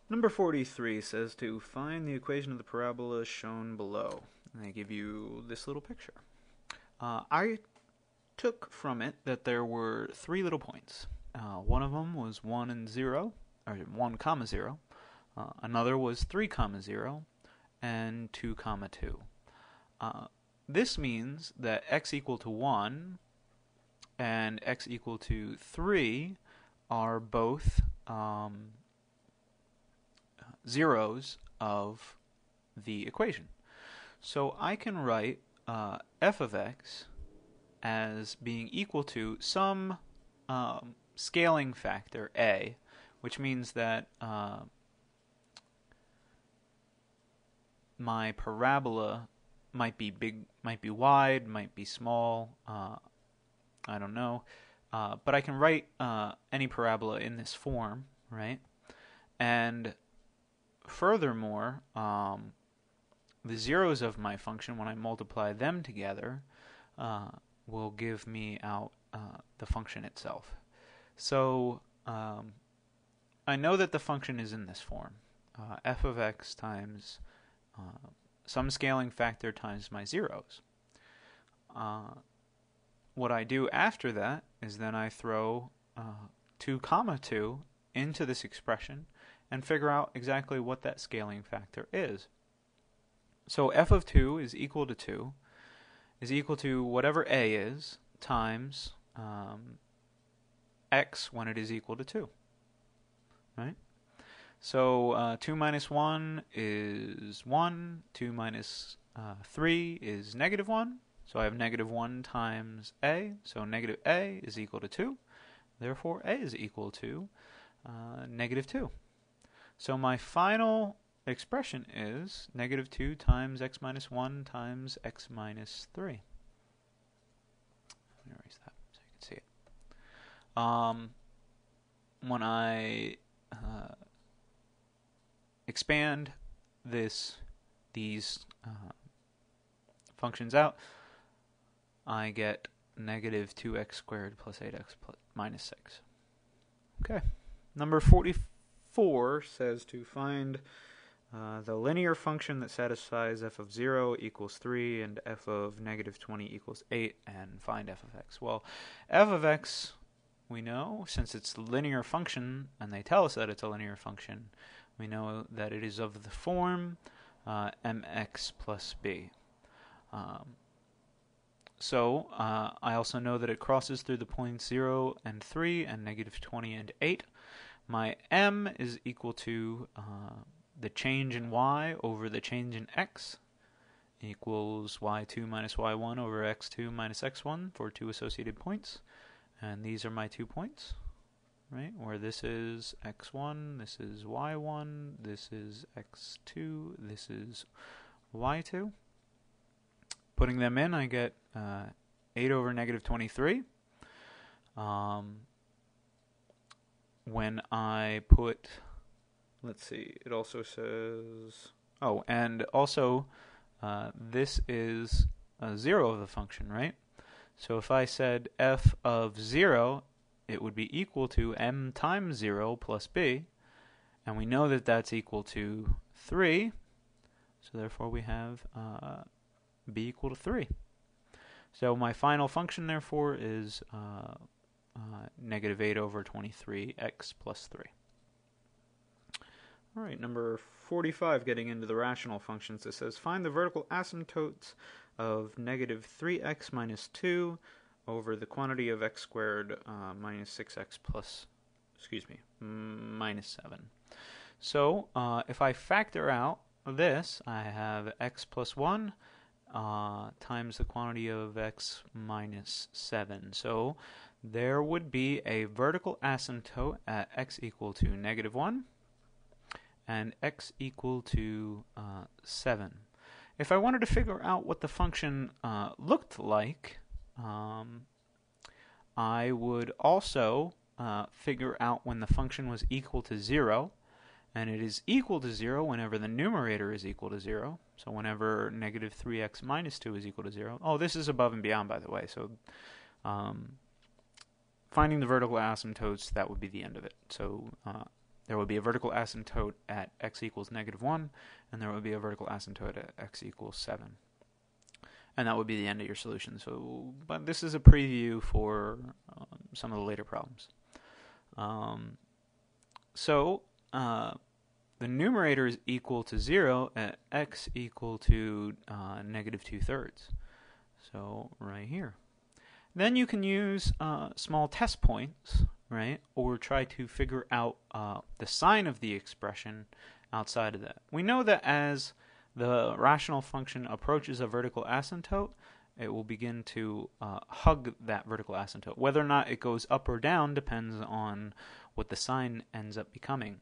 Number 43 says to find the equation of the parabola shown below. And they give you this little picture. I took from it that there were three little points. One of them was 1 and 0, or 1 comma 0. Another was 3 comma 0, and 2 comma 2. This means that x equal to 1 and x equal to 3 are both zeros of the equation. So I can write f of x as being equal to some scaling factor a, which means that my parabola might be big, might be wide, might be small, I don't know, but I can write any parabola in this form, right? And furthermore, the zeros of my function, when I multiply them together, will give me out the function itself. So I know that the function is in this form. F of x times some scaling factor times my zeros. What I do after that is then I throw 2 comma 2 into this expression and figure out exactly what that scaling factor is. So f of 2 is equal to 2 is equal to whatever a is times x when it is equal to 2. Right? So 2 minus 1 is 1. 2 minus 3 is negative 1. So I have negative 1 times a. So negative a is equal to 2. Therefore, a is equal to negative 2. So my final expression is negative 2 times x minus 1 times x minus 3. Let me erase that so you can see it. When I expand these functions out, I get negative 2x squared plus 8x minus 6. Okay. Number 44 says to find the linear function that satisfies f of 0 equals 3 and f of negative 20 equals 8, and find f of x. Well, f of x, we know, since it's a linear function, and they tell us that it's a linear function, we know that it is of the form mx plus b. So I also know that it crosses through the points 0 and 3 and negative 20 and 8. My m is equal to the change in y over the change in x equals y2 minus y1 over x2 minus x1 for 2 associated points. And these are my 2 points, right? Where this is x1, this is y1, this is x2, this is y2. Putting them in, I get 8 over negative 23. When I put, let's see, it also says, oh, and also this is a 0 of the function, right? So if I said f of 0, it would be equal to m times 0 plus b, and we know that that's equal to 3, so therefore we have b equal to 3. So my final function, therefore, is negative 8 over 23x plus 3. All right, number 45, getting into the rational functions. It says, find the vertical asymptotes of negative 3x minus 2 over the quantity of x squared minus 6x plus, minus 7. So if I factor out this, I have x plus 1 times the quantity of x minus 7. So there would be a vertical asymptote at x equal to negative 1 and x equal to 7. If I wanted to figure out what the function looked like, I would also figure out when the function was equal to 0, and it is equal to 0 whenever the numerator is equal to 0. So whenever negative 3x minus 2 is equal to 0. Oh, this is above and beyond, by the way. So finding the vertical asymptotes, that would be the end of it. So there would be a vertical asymptote at x equals -1, and there would be a vertical asymptote at x equals 7. And that would be the end of your solution. So, but this is a preview for some of the later problems. The numerator is equal to 0 at x equal to -2/3. So right here. Then you can use small test points, right? Or try to figure out the sign of the expression outside of that. We know that as the rational function approaches a vertical asymptote, it will begin to hug that vertical asymptote. Whether or not it goes up or down depends on what the sign ends up becoming.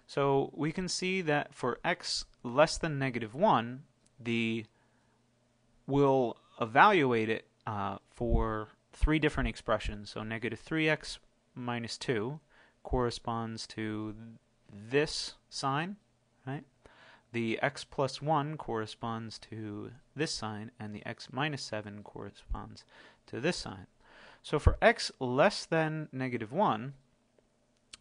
So we can see that for x less than -1, we'll evaluate it for 3 different expressions. So -3x minus 2 corresponds to this sign, right? The x plus 1 corresponds to this sign, and the x minus 7 corresponds to this sign. So for x less than -1,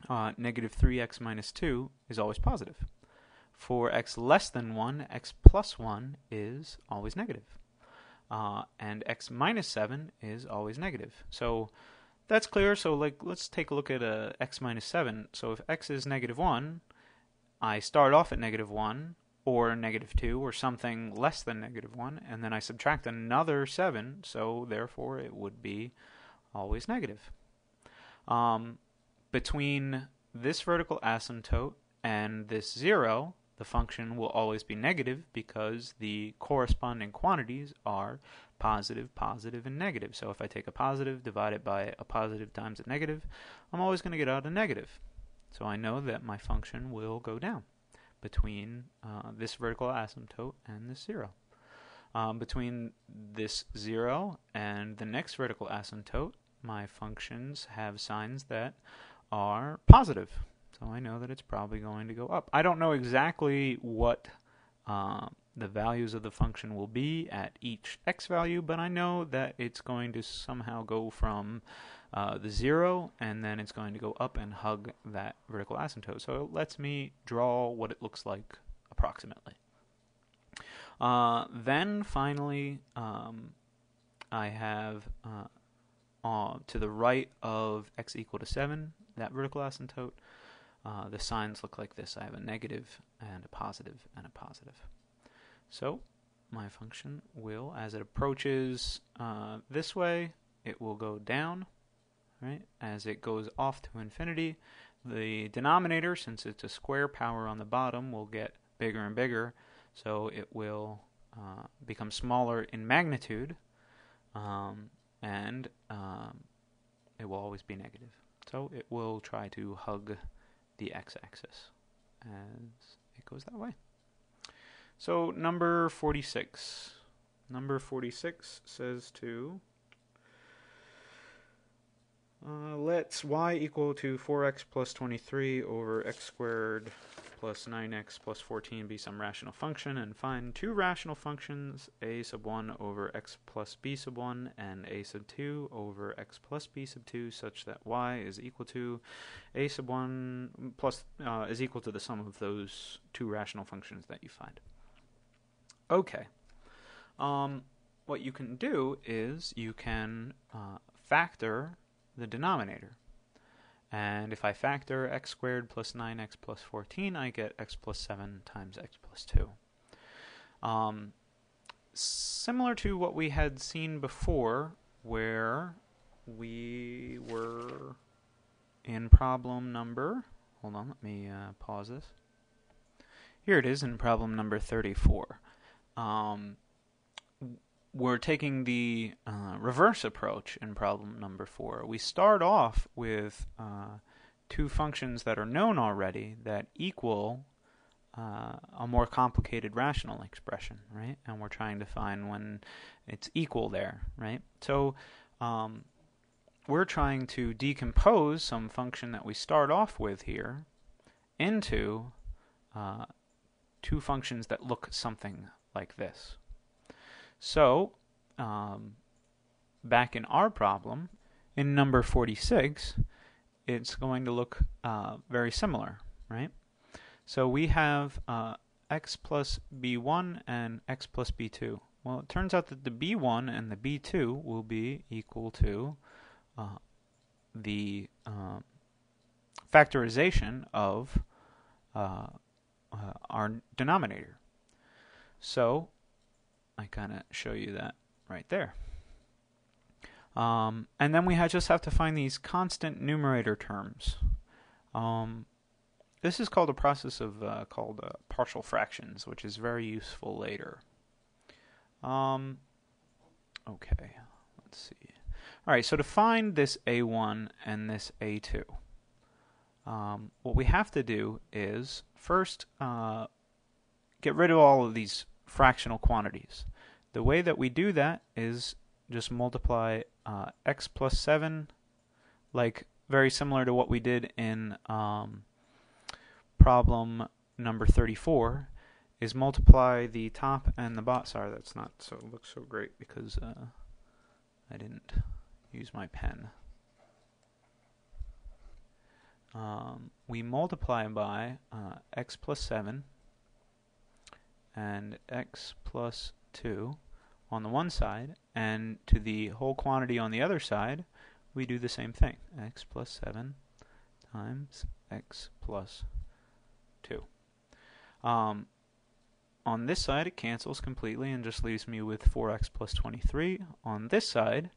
-3x minus 2 is always positive. For x less than 1, x plus 1 is always negative. And x minus 7 is always negative. So that's clear. So let's take a look at x minus 7. So if x is -1, I start off at -1 or -2 or something less than -1, and then I subtract another 7, so therefore it would be always negative. Between this vertical asymptote and this 0, the function will always be negative because the corresponding quantities are positive, positive, and negative. So if I take a positive, divide it by a positive times a negative, I'm always going to get out a negative. So I know that my function will go down between this vertical asymptote and this 0. Between this 0 and the next vertical asymptote, my functions have signs that are positive. So I know that it's probably going to go up. I don't know exactly what the values of the function will be at each x value, but I know that it's going to somehow go from the 0, and then it's going to go up and hug that vertical asymptote. So it lets me draw what it looks like approximately. Then finally, I have to the right of x equal to 7, that vertical asymptote, the signs look like this. I have a negative and a positive and a positive. So my function will, as it approaches this way, it will go down. Right? As it goes off to infinity, the denominator, since it's a square power on the bottom, will get bigger and bigger. So it will become smaller in magnitude, and it will always be negative. So it will try to hug the x-axis as it goes that way. So number 46. Number 46 says to let y equal to 4x plus 23 over x squared plus 9x plus 14 be some rational function, and find 2 rational functions, a sub 1 over x plus b sub 1 and a sub 2 over x plus b sub 2, such that y is equal to a sub 1 plus is equal to the sum of those 2 rational functions that you find. Okay. What you can do is you can factor the denominator. And if I factor x squared plus 9x plus 14, I get x plus 7 times x plus 2. Similar to what we had seen before, where we were in problem number, hold on, let me pause this. Here it is in problem number 34. We're taking the reverse approach in problem number 4. We start off with 2 functions that are known already that equal a more complicated rational expression, right? And we're trying to find when it's equal there, right? So we're trying to decompose some function that we start off with here into 2 functions that look something like this. So, back in our problem, in number 46, it's going to look very similar. right? So we have x plus b1 and x plus b2. Well, it turns out that the b1 and the b2 will be equal to the factorization of our denominator. So I kind of show you that right there. And then we just have to find these constant numerator terms. This is called a process of called partial fractions, which is very useful later. Okay, let's see. All right, so to find this A1 and this A2, what we have to do is first get rid of all of these fractional quantities. The way that we do that is just multiply x plus 7, like very similar to what we did in problem number 34, is multiply the top and the bottom. Sorry, that's not so looks so great because I didn't use my pen. We multiply by x plus 7 and x plus 2 on the one side, and to the whole quantity on the other side, we do the same thing. X plus 7 times x plus 2. On this side, it cancels completely and just leaves me with 4x plus 23. On this side,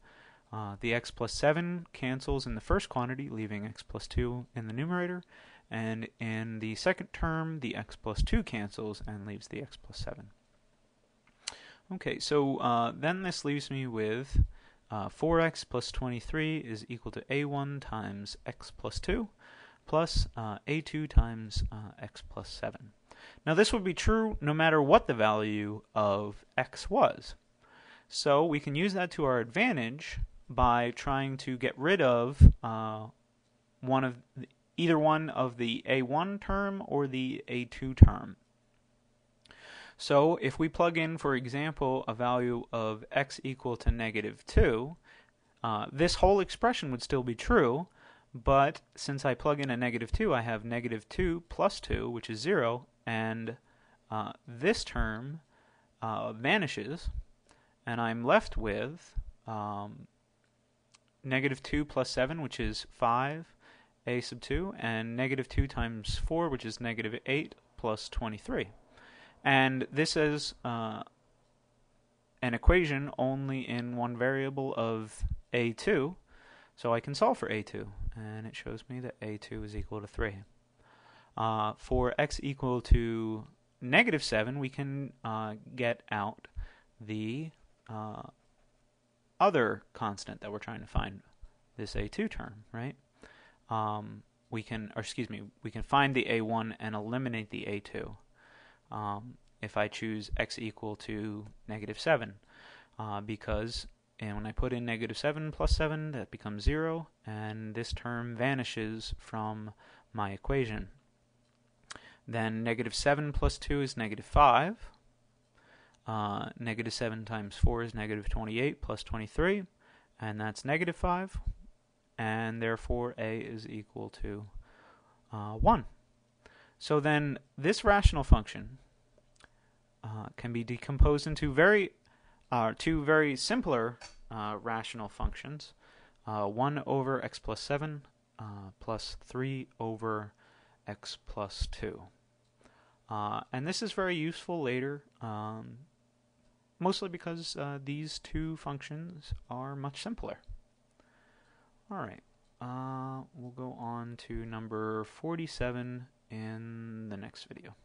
the x plus 7 cancels in the first quantity, leaving x plus 2 in the numerator. And in the second term, the x plus 2 cancels and leaves the x plus 7. Okay, so then this leaves me with 4x plus 23 is equal to a1 times x plus 2 plus a2 times x plus 7. Now this would be true no matter what the value of x was. So we can use that to our advantage by trying to get rid of either one of the a1 term or the a2 term. So if we plug in, for example, a value of x equal to -2, this whole expression would still be true, but since I plug in a -2, I have -2 plus 2, which is 0, and this term vanishes, and I'm left with -2 plus 7, which is 5, a sub 2, and -2 times 4, which is -8 plus 23. And this is an equation only in one variable of a2, so I can solve for a2, and it shows me that a2 is equal to 3. For x equal to -7, we can get out the other constant that we're trying to find, this a2 term, right? We can find the a1 and eliminate the a2. If I choose x equal to -7, because when I put in -7 plus 7, that becomes 0, and this term vanishes from my equation. Then -7 plus 2 is -5. -7 times 4 is -28 plus 23, and that's -5, and therefore a is equal to 1. So then this rational function can be decomposed into two very simpler rational functions, 1 over x plus 7 plus 3 over x plus 2. And this is very useful later, mostly because these two functions are much simpler. Alright, we'll go on to number 47 in the next video.